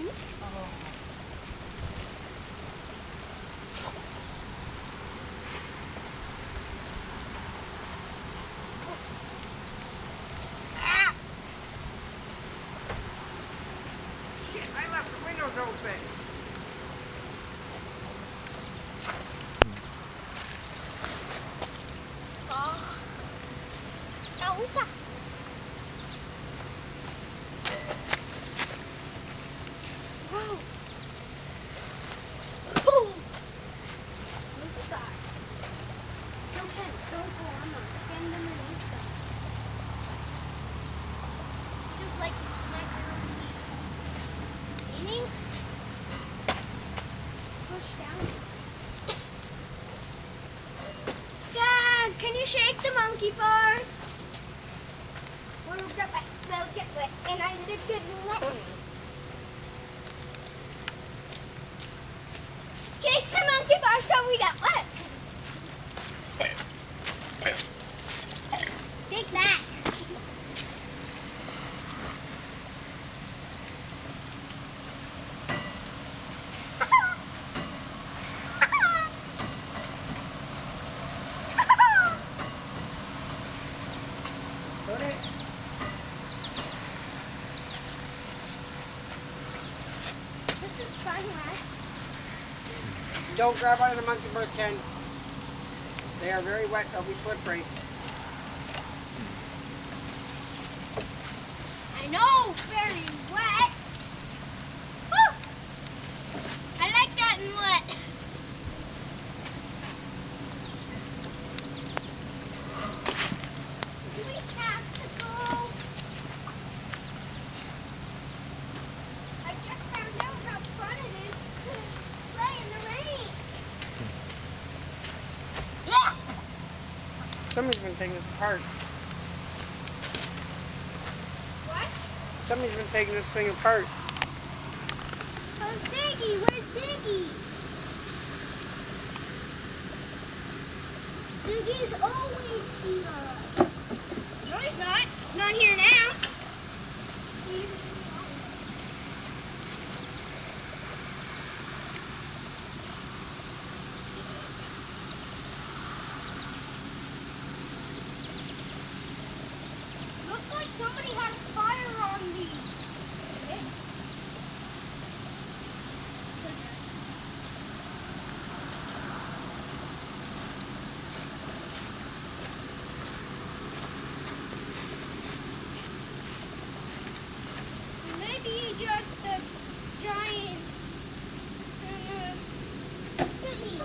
Shit, I left the windows open. Dad, can you shake the monkey first? We'll get wet, and I did good wet. Shake the monkey first so we got wet. Take that. Put it. This is fun, right? Don't grab out of the monkey bars, Ken. They are very wet. They'll be slippery. I know, very wet. Woo! I like getting wet. Do we have to go? I just found out how fun it is to play in the rain. Yeah. Somebody's been taking this apart. What? Somebody's been taking this thing apart. Where's Diggy? Where's Diggy? Diggy's always here. No, he's not. He's not here now. Looks like somebody had a fire on these. Maybe just a giant city.